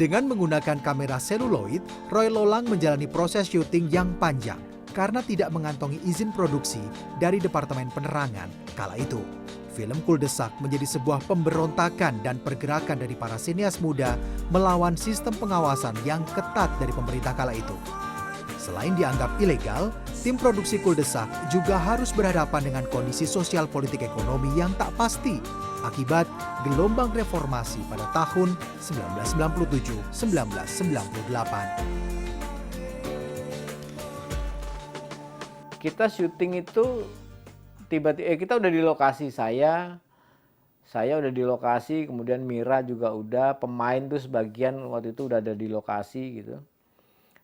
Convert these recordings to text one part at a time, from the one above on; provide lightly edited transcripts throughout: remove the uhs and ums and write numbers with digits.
Dengan menggunakan kamera seluloid, Roy Lolang menjalani proses syuting yang panjang karena tidak mengantongi izin produksi dari Departemen Penerangan kala itu. Film Kuldesak menjadi sebuah pemberontakan dan pergerakan dari para sinias muda melawan sistem pengawasan yang ketat dari pemerintah kala itu. Selain dianggap ilegal, tim produksi Kuldesak juga harus berhadapan dengan kondisi sosial politik ekonomi yang tak pasti akibat gelombang reformasi pada tahun 1997-1998. Kita syuting itu tiba-tiba kita udah di lokasi, saya udah di lokasi, kemudian Mira juga udah, pemain tuh sebagian waktu itu udah ada di lokasi gitu.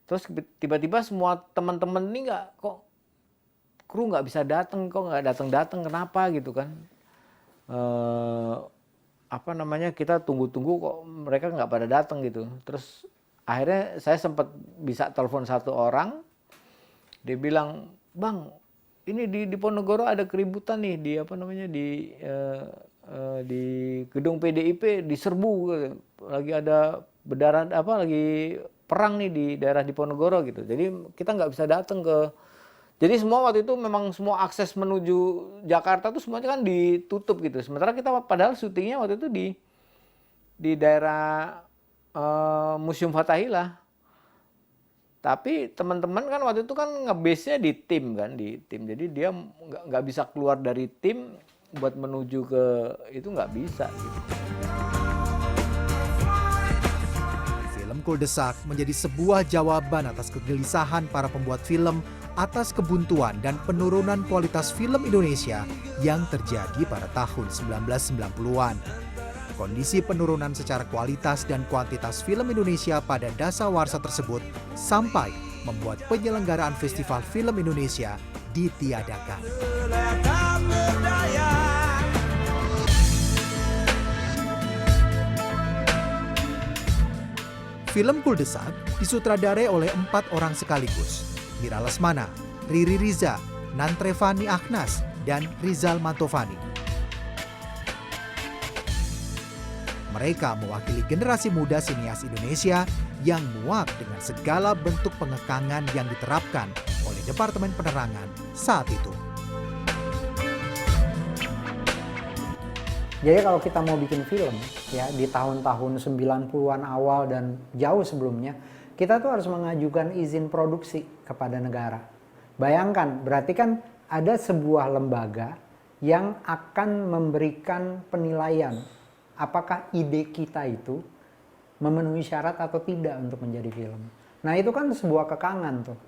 Terus tiba-tiba semua teman-teman ini kru nggak bisa datang, kok nggak datang-datang, kenapa gitu kan? Kita tunggu-tunggu kok mereka nggak pada datang gitu. Terus akhirnya saya sempat bisa telepon satu orang, dia bilang, "Bang, ini di Ponorogo ada keributan nih di gedung PDIP diserbu, lagi ada lagi perang nih di daerah di Ponorogo gitu. Jadi kita nggak bisa datang ke." Jadi semua waktu itu memang semua akses menuju Jakarta tuh semuanya kan ditutup gitu. Sementara kita padahal syutingnya waktu itu di daerah Museum Fathahillah. Tapi teman-teman kan waktu itu kan nge-base-nya di tim. Jadi dia nggak bisa keluar dari tim buat menuju ke itu, nggak bisa gitu. Film Kuldesak menjadi sebuah jawaban atas kegelisahan para pembuat film atas kebuntuan dan penurunan kualitas film Indonesia yang terjadi pada tahun 1990-an. Kondisi penurunan secara kualitas dan kuantitas film Indonesia pada dasawarsa tersebut sampai membuat penyelenggaraan Festival Film Indonesia ditiadakan. Film Kuldesak disutradarai oleh 4 orang sekaligus, Mira Lesmana, Riri Riza, Nantrevani Akhnas, dan Rizal Mantovani. Mereka mewakili generasi muda sinias Indonesia yang muak dengan segala bentuk pengekangan yang diterapkan oleh Departemen Penerangan saat itu. Jadi kalau kita mau bikin film ya di tahun-tahun 90-an awal dan jauh sebelumnya, kita tuh harus mengajukan izin produksi kepada negara. Bayangkan, berarti kan ada sebuah lembaga yang akan memberikan penilaian apakah ide kita itu memenuhi syarat atau tidak untuk menjadi film. Nah itu kan sebuah kekangan tuh.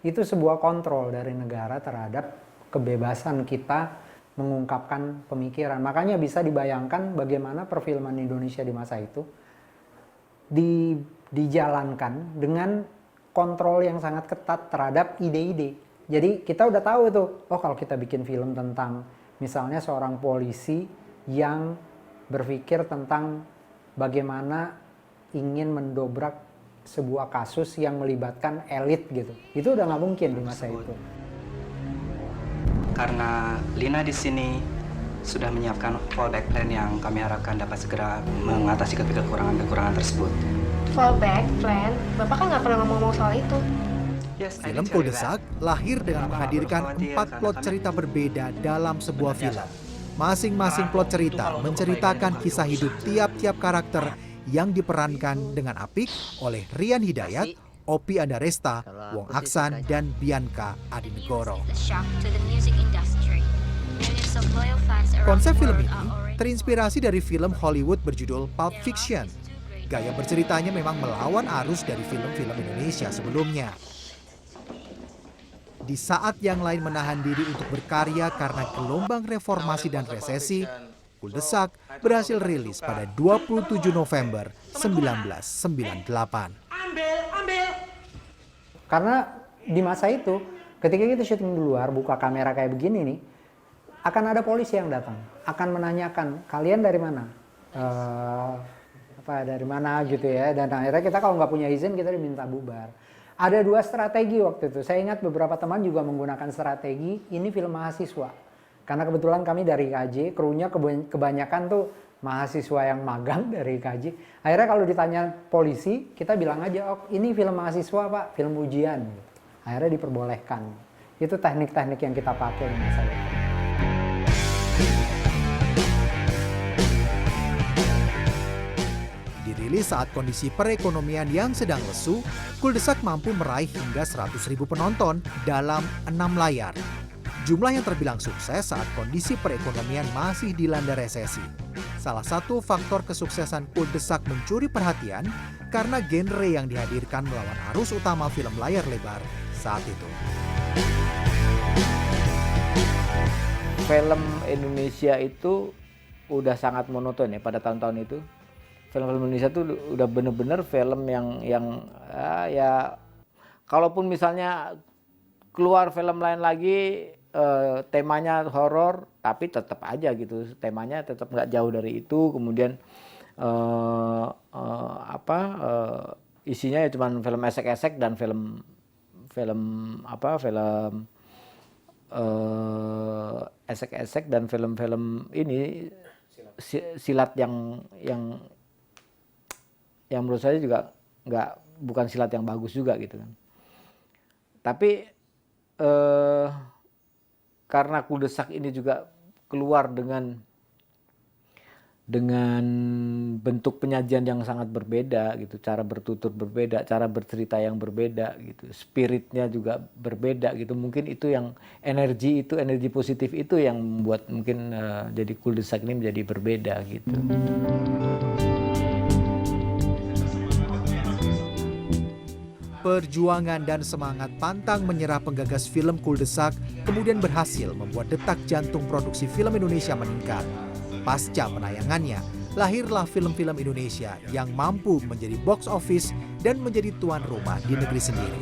Itu sebuah kontrol dari negara terhadap kebebasan kita mengungkapkan pemikiran. Makanya bisa dibayangkan bagaimana perfilman Indonesia di masa itu dijalankan dengan kontrol yang sangat ketat terhadap ide-ide. Jadi kita udah tahu tuh, oh kalau kita bikin film tentang misalnya seorang polisi yang berpikir tentang bagaimana ingin mendobrak sebuah kasus yang melibatkan elit gitu. Itu udah nggak mungkin di masa itu. Karena Lina di sini sudah menyiapkan fallback plan yang kami harapkan dapat segera mengatasi kekurangan-kekurangan tersebut. Fallback plan? Bapak kan nggak pernah ngomong soal itu. Film Kuldesak lahir dengan menghadirkan 4 plot cerita berbeda dalam sebuah film. Masing-masing plot cerita menceritakan kisah hidup tiap-tiap karakter yang diperankan dengan apik oleh Rian Hidayat, Oppie Andaresta, Wong Aksan, dan Bianca Adinegoro. Konsep film ini terinspirasi dari film Hollywood berjudul Pulp Fiction. Gaya berceritanya memang melawan arus dari film-film Indonesia sebelumnya. Di saat yang lain menahan diri untuk berkarya karena gelombang reformasi dan resesi, Kuldesak berhasil rilis pada 27 November 1998. Karena di masa itu, ketika kita syuting di luar, buka kamera kayak begini nih, akan ada polisi yang datang, akan menanyakan, kalian dari mana? Dari mana gitu ya, dan akhirnya kita kalau nggak punya izin, kita diminta bubar. Ada 2 strategi waktu itu. Saya ingat beberapa teman juga menggunakan strategi, ini film mahasiswa. Karena kebetulan kami dari KJ, krunya kebanyakan tuh mahasiswa yang magang dari IKJ. Akhirnya kalau ditanya polisi, kita bilang aja, oh ini film mahasiswa Pak, film ujian. Akhirnya diperbolehkan. Itu teknik-teknik yang kita pakai di masa itu. Dirilis saat kondisi perekonomian yang sedang lesu, Kuldesak mampu meraih hingga 100.000 penonton dalam 6 layar. Jumlah yang terbilang sukses saat kondisi perekonomian masih dilanda resesi. Salah satu faktor kesuksesan Kuldesak mencuri perhatian karena genre yang dihadirkan melawan arus utama film layar lebar saat itu. Film Indonesia itu udah sangat monoton ya pada tahun-tahun itu. Film-film Indonesia tuh udah bener-bener film yang ya kalaupun misalnya keluar film lain lagi temanya horor, tapi tetap aja gitu temanya tetap nggak jauh dari itu. Kemudian isinya ya cuman film esek-esek dan film esek-esek dan film-film ini silat yang menurut saya juga bukan silat yang bagus juga gitu kan. Tapi karena Kuldesak ini juga keluar dengan bentuk penyajian yang sangat berbeda gitu, cara bertutur berbeda, cara bercerita yang berbeda gitu, spiritnya juga berbeda gitu. Mungkin itu yang energi positif itu yang membuat mungkin jadi Kuldesak ini menjadi berbeda gitu. Perjuangan dan semangat pantang menyerah penggagas film Kuldesak kemudian berhasil membuat detak jantung produksi film Indonesia meningkat. Pasca penayangannya, lahirlah film-film Indonesia yang mampu menjadi box office dan menjadi tuan rumah di negeri sendiri.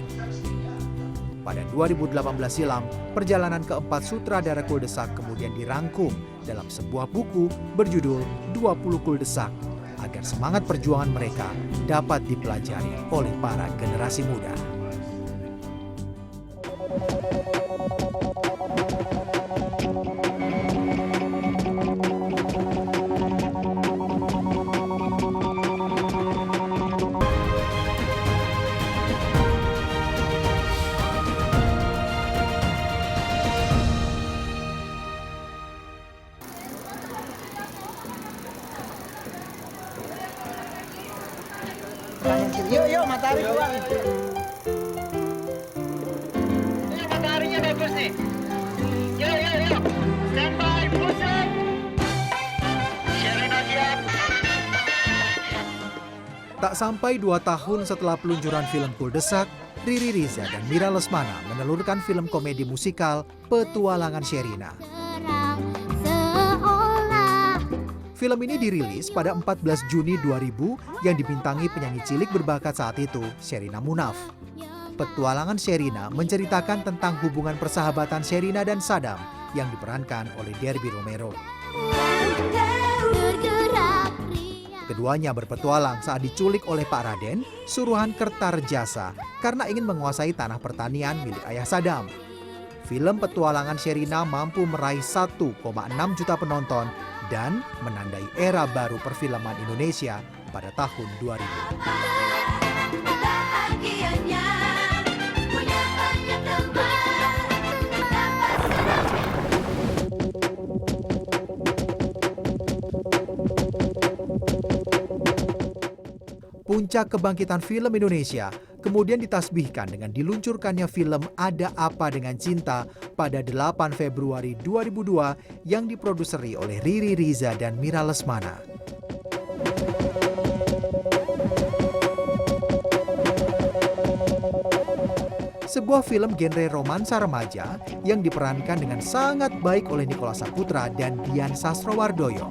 Pada 2018 silam, perjalanan keempat sutradara Kuldesak kemudian dirangkum dalam sebuah buku berjudul 20 Kuldesak, agar semangat perjuangan mereka dapat dipelajari oleh para generasi muda. Yuk, matahari keluar. Ini mataharinya bagus nih. Yuk. Standby, musik. Sherina siap. Tak sampai 2 tahun setelah peluncuran film Kuldesak, Riri Riza dan Mira Lesmana menelurkan film komedi musikal Petualangan Sherina. Film ini dirilis pada 14 Juni 2000 yang dibintangi penyanyi cilik berbakat saat itu, Sherina Munaf. Petualangan Sherina menceritakan tentang hubungan persahabatan Sherina dan Sadam yang diperankan oleh Derby Romero. Keduanya berpetualang saat diculik oleh Pak Raden, suruhan Kertarejasa, karena ingin menguasai tanah pertanian milik ayah Sadam. Film Petualangan Sherina mampu meraih 1,6 juta penonton dan menandai era baru perfilman Indonesia pada tahun 2000. Puncak kebangkitan film Indonesia kemudian ditasbihkan dengan diluncurkannya film Ada Apa Dengan Cinta pada 8 Februari 2002 yang diproduseri oleh Riri Riza dan Mira Lesmana. Sebuah film genre romansa remaja yang diperankan dengan sangat baik oleh Nicholas Saputra dan Dian Sastrowardoyo.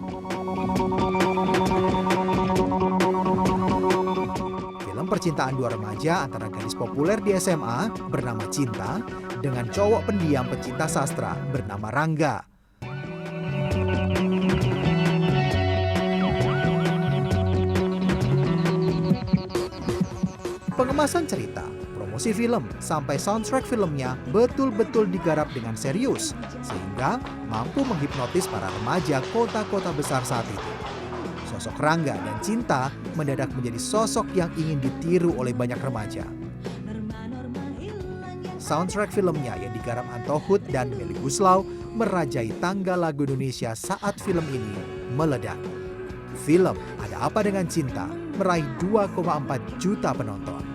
Percintaan dua remaja antara gadis populer di SMA bernama Cinta dengan cowok pendiam pecinta sastra bernama Rangga. Pengemasan cerita, promosi film, sampai soundtrack filmnya betul-betul digarap dengan serius sehingga mampu menghipnotis para remaja kota-kota besar saat itu. Sosok Rangga dan Cinta mendadak menjadi sosok yang ingin ditiru oleh banyak remaja. Soundtrack filmnya yang digarap Anto Hood dan Melly Guslau merajai tangga lagu Indonesia saat film ini meledak. Film Ada Apa Dengan Cinta meraih 2,4 juta penonton.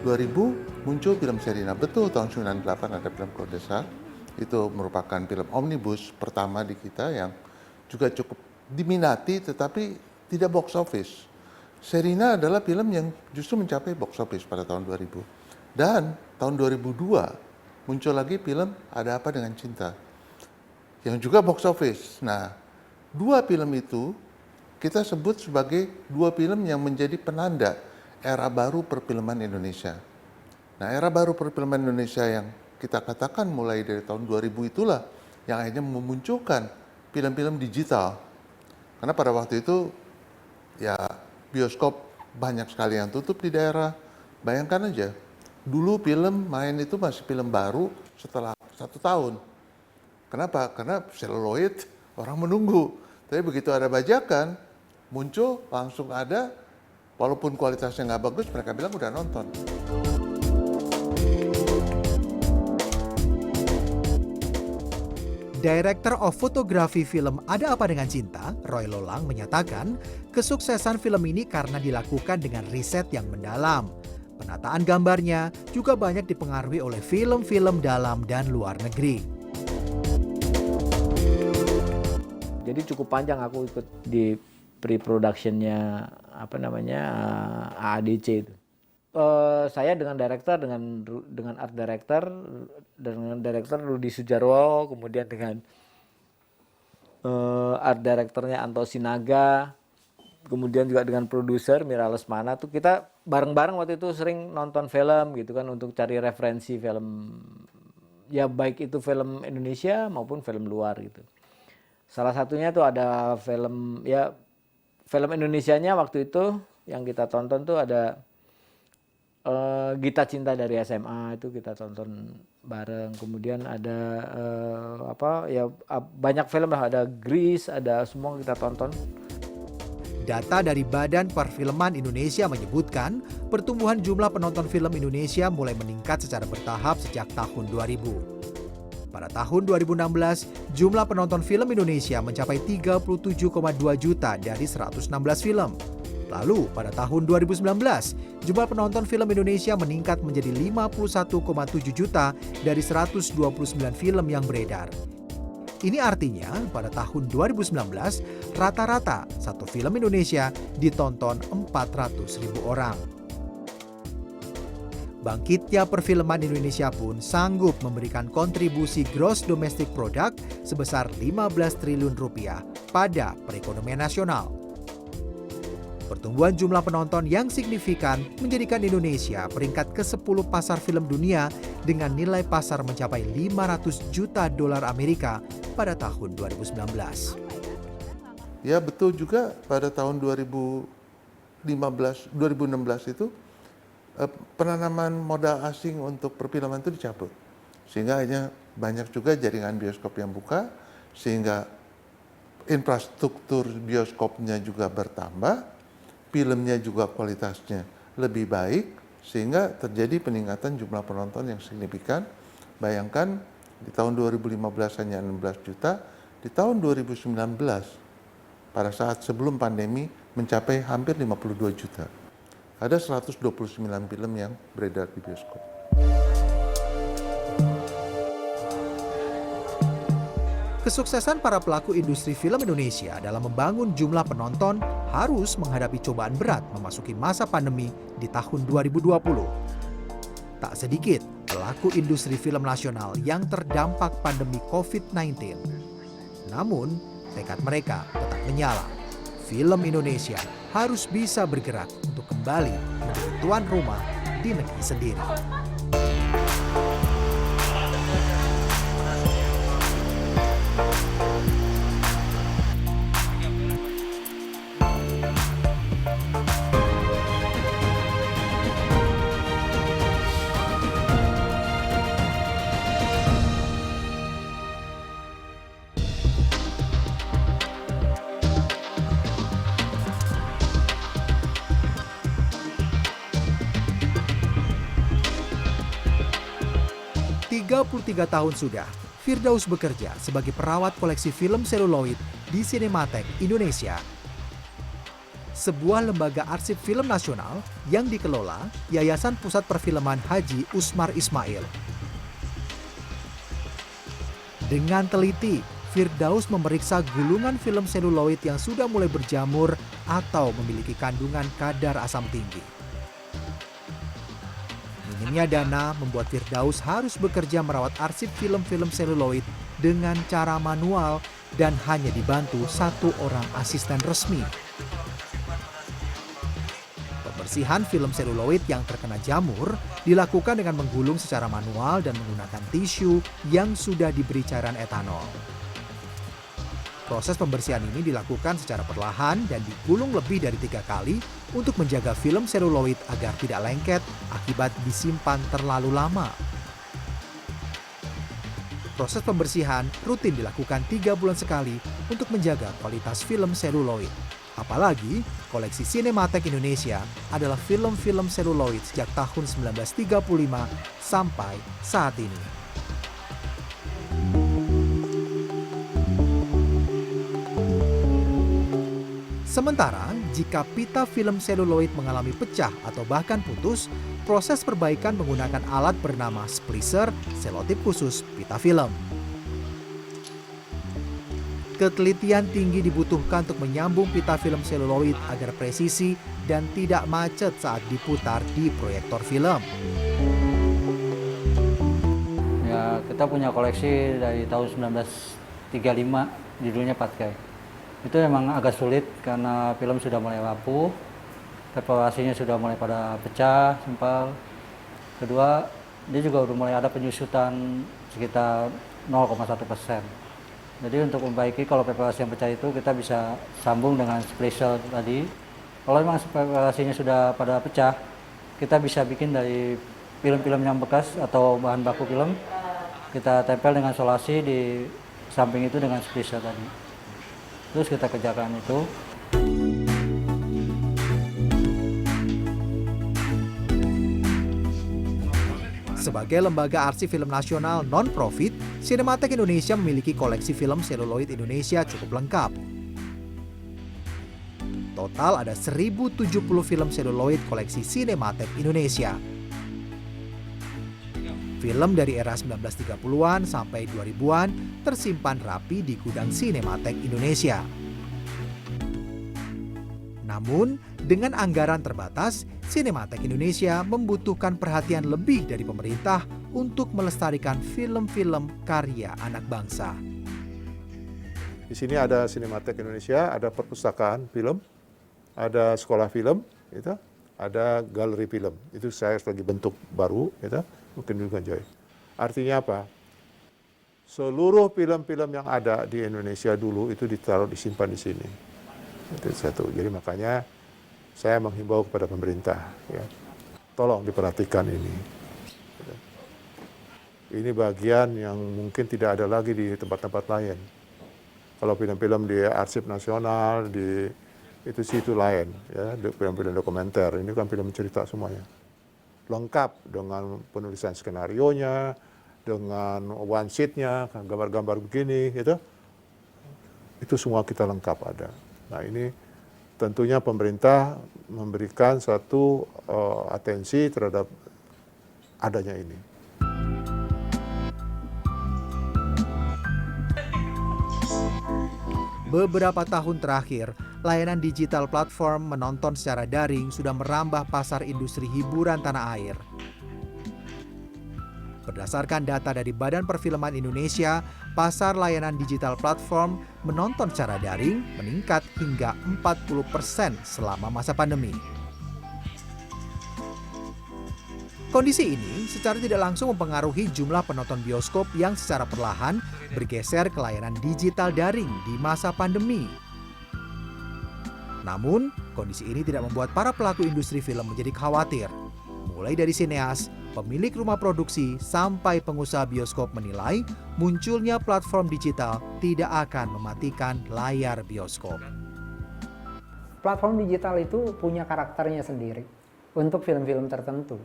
2000 muncul film Sherina. Betul, tahun 98 ada film Kuldesak. Itu merupakan film omnibus pertama di kita yang juga cukup diminati tetapi tidak box office. Sherina adalah film yang justru mencapai box office pada tahun 2000. Dan tahun 2002 muncul lagi film Ada Apa Dengan Cinta yang juga box office. Nah, dua film itu kita sebut sebagai dua film yang menjadi penanda era baru perfilman Indonesia. Nah, era baru perfilman Indonesia yang kita katakan mulai dari tahun 2000 itulah yang akhirnya memunculkan film-film digital. Karena pada waktu itu ya bioskop banyak sekali yang tutup di daerah. Bayangkan aja, dulu film main itu masih film baru setelah 1 tahun. Kenapa? Karena seluloid orang menunggu. Tapi begitu ada bajakan, muncul langsung ada, walaupun kualitasnya nggak bagus, mereka bilang udah nonton. Director of Photography film Ada Apa Dengan Cinta, Roy Lolang menyatakan kesuksesan film ini karena dilakukan dengan riset yang mendalam. Penataan gambarnya juga banyak dipengaruhi oleh film-film dalam dan luar negeri. Jadi cukup panjang aku ikut di pre-productionnya AADC itu. Saya dengan director, dengan art director Rudi Sujarwo, kemudian dengan art directornya Anto Sinaga, kemudian juga dengan produser Mira Lesmana, tuh kita bareng-bareng waktu itu sering nonton film gitu kan untuk cari referensi film, ya baik itu film Indonesia maupun film luar gitu. Salah satunya tuh ada film Indonesianya waktu itu yang kita tonton tuh ada Gita Cinta dari SMA, itu kita tonton bareng. Kemudian ada banyak film lah, ada Grease, ada semua kita tonton. Data dari Badan Perfilman Indonesia menyebutkan pertumbuhan jumlah penonton film Indonesia mulai meningkat secara bertahap sejak tahun 2000. Pada tahun 2016, jumlah penonton film Indonesia mencapai 37,2 juta dari 116 film. Lalu pada tahun 2019, jumlah penonton film Indonesia meningkat menjadi 51,7 juta dari 129 film yang beredar. Ini artinya pada tahun 2019, rata-rata satu film Indonesia ditonton 400.000 orang. Bangkitnya perfilman Indonesia pun sanggup memberikan kontribusi gross domestic product sebesar 15 triliun rupiah pada perekonomian nasional. Pertumbuhan jumlah penonton yang signifikan menjadikan Indonesia peringkat ke-10 pasar film dunia dengan nilai pasar mencapai 500 juta dolar Amerika pada tahun 2019. Ya betul juga pada tahun 2016 itu penanaman modal asing untuk perfilman itu dicabut. Sehingga akhirnya banyak juga jaringan bioskop yang buka, sehingga infrastruktur bioskopnya juga bertambah, filmnya juga kualitasnya lebih baik, sehingga terjadi peningkatan jumlah penonton yang signifikan. Bayangkan di tahun 2015 hanya 16 juta, di tahun 2019 pada saat sebelum pandemi mencapai hampir 52 juta. Ada 129 film yang beredar di bioskop. Kesuksesan para pelaku industri film Indonesia dalam membangun jumlah penonton harus menghadapi cobaan berat memasuki masa pandemi di tahun 2020. Tak sedikit pelaku industri film nasional yang terdampak pandemi COVID-19. Namun, tekad mereka tetap menyala. Film Indonesia harus bisa bergerak untuk kembali menjadi tuan rumah di negeri sendiri. 33 tahun sudah, Firdaus bekerja sebagai perawat koleksi film seluloid di Cinematheque Indonesia. Sebuah lembaga arsip film nasional yang dikelola Yayasan Pusat Perfilman Haji Usmar Ismail. Dengan teliti, Firdaus memeriksa gulungan film seluloid yang sudah mulai berjamur atau memiliki kandungan kadar asam tinggi. Minimnya dana membuat Firdaus harus bekerja merawat arsip film-film seluloid dengan cara manual dan hanya dibantu satu orang asisten resmi. Pembersihan film seluloid yang terkena jamur dilakukan dengan menggulung secara manual dan menggunakan tisu yang sudah diberi cairan etanol. Proses pembersihan ini dilakukan secara perlahan dan digulung lebih dari 3 kali untuk menjaga film seluloid agar tidak lengket akibat disimpan terlalu lama. Proses pembersihan rutin dilakukan 3 bulan sekali untuk menjaga kualitas film seluloid. Apalagi koleksi Cinematheque Indonesia adalah film-film seluloid sejak tahun 1935 sampai saat ini. Sementara, jika pita film seluloid mengalami pecah atau bahkan putus, proses perbaikan menggunakan alat bernama splicer selotip khusus pita film. Ketelitian tinggi dibutuhkan untuk menyambung pita film seluloid agar presisi dan tidak macet saat diputar di proyektor film. Ya, kita punya koleksi dari tahun 1935, judulnya Patkai. Itu memang agak sulit karena film sudah mulai rapuh, preparasinya sudah mulai pada pecah, sempal. Kedua, dia juga udah mulai ada penyusutan sekitar 0,1%. Jadi untuk memperbaiki kalau preparasi yang pecah itu kita bisa sambung dengan splicer tadi. Kalau memang preparasinya sudah pada pecah, kita bisa bikin dari film-film yang bekas atau bahan baku film, kita tempel dengan solasi di samping itu dengan splicer tadi. Terus kita kerjakan itu. Sebagai lembaga arsip film nasional non-profit, Cinematheque Indonesia memiliki koleksi film seluloid Indonesia cukup lengkap. Total ada 1070 film seluloid koleksi Cinematheque Indonesia. Film dari era 1930-an sampai 2000-an tersimpan rapi di gudang Cinematheque Indonesia. Namun, dengan anggaran terbatas, Cinematheque Indonesia membutuhkan perhatian lebih dari pemerintah untuk melestarikan film-film karya anak bangsa. Di sini ada Cinematheque Indonesia, ada perpustakaan film, ada sekolah film, gitu, ada galeri film. Itu saya lagi bentuk baru, gitu. Mungkin juga Joy. Artinya apa? Seluruh film-film yang ada di Indonesia dulu itu disimpan di sini. Itu satu. Jadi makanya saya menghimbau kepada pemerintah, ya, tolong diperhatikan ini. Ini bagian yang mungkin tidak ada lagi di tempat-tempat lain. Kalau film-film di arsip nasional, di itu lain, ya, film-film dokumenter. Ini kan film cerita semuanya. Lengkap dengan penulisan skenarionya, dengan one sheet-nya, gambar-gambar begini, gitu. Itu semua kita lengkap ada. Nah ini tentunya pemerintah memberikan satu atensi terhadap adanya ini. Beberapa tahun terakhir, layanan digital platform menonton secara daring sudah merambah pasar industri hiburan tanah air. Berdasarkan data dari Badan Perfilman Indonesia, pasar layanan digital platform menonton secara daring meningkat hingga 40% selama masa pandemi. Kondisi ini secara tidak langsung mempengaruhi jumlah penonton bioskop yang secara perlahan bergeser ke layanan digital daring di masa pandemi. Namun, kondisi ini tidak membuat para pelaku industri film menjadi khawatir. Mulai dari sineas, pemilik rumah produksi, sampai pengusaha bioskop menilai munculnya platform digital tidak akan mematikan layar bioskop. Platform digital itu punya karakternya sendiri untuk film-film tertentu,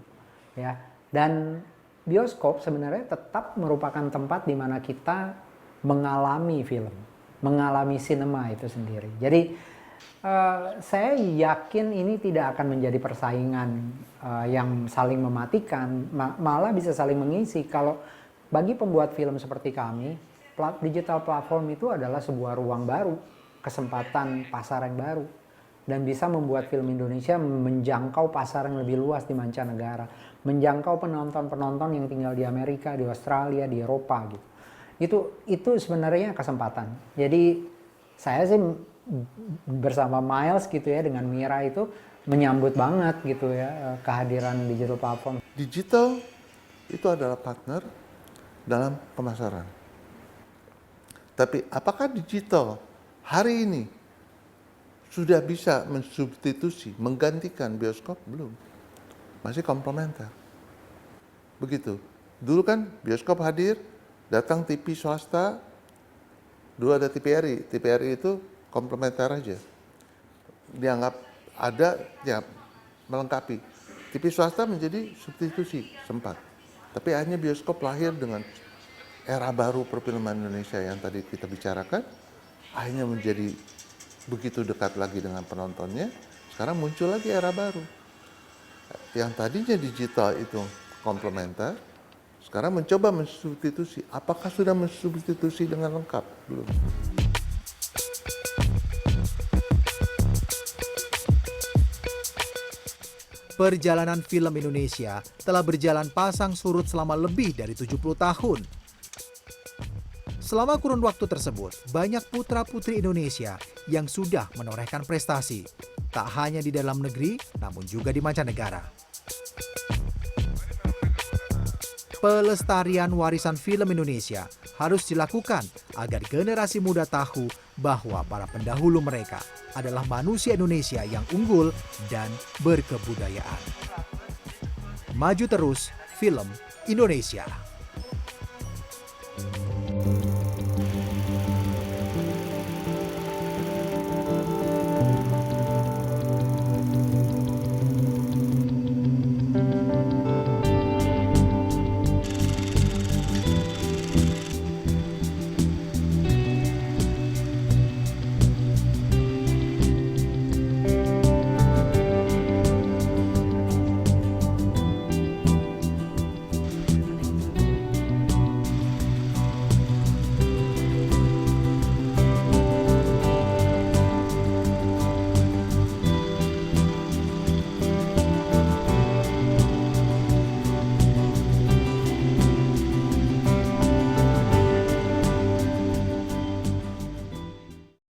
ya. Dan bioskop sebenarnya tetap merupakan tempat di mana kita mengalami film, mengalami sinema itu sendiri. Jadi saya yakin ini tidak akan menjadi persaingan yang saling mematikan, malah bisa saling mengisi. Kalau bagi pembuat film seperti kami, digital platform itu adalah sebuah ruang baru, kesempatan pasar yang baru, dan bisa membuat film Indonesia menjangkau pasar yang lebih luas di mancanegara, menjangkau penonton-penonton yang tinggal di Amerika, di Australia, di Eropa gitu. Itu sebenarnya kesempatan. Jadi saya sih bersama Miles gitu ya, dengan Mira itu menyambut banget gitu ya kehadiran digital platform. Digital itu adalah partner dalam pemasaran. Tapi apakah digital hari ini sudah bisa mensubstitusi, menggantikan bioskop? Belum. Masih komplementer. Begitu. Dulu kan bioskop hadir, datang TV swasta, dulu ada TVRI. TVRI itu komplementer aja. Dianggap ada, ya melengkapi. TV swasta menjadi substitusi, sempat. Tapi akhirnya bioskop lahir dengan era baru perfilman Indonesia yang tadi kita bicarakan, akhirnya menjadi begitu dekat lagi dengan penontonnya. Sekarang muncul lagi era baru. Yang tadinya digital itu komplementer, sekarang mencoba mensubstitusi. Apakah sudah mensubstitusi dengan lengkap? Belum. Perjalanan film Indonesia telah berjalan pasang surut selama lebih dari 70 tahun. Selama kurun waktu tersebut, banyak putra-putri Indonesia yang sudah menorehkan prestasi, tak hanya di dalam negeri, namun juga di mancanegara. Pelestarian warisan film Indonesia harus dilakukan agar generasi muda tahu bahwa para pendahulu mereka adalah manusia Indonesia yang unggul dan berkebudayaan. Maju terus film Indonesia.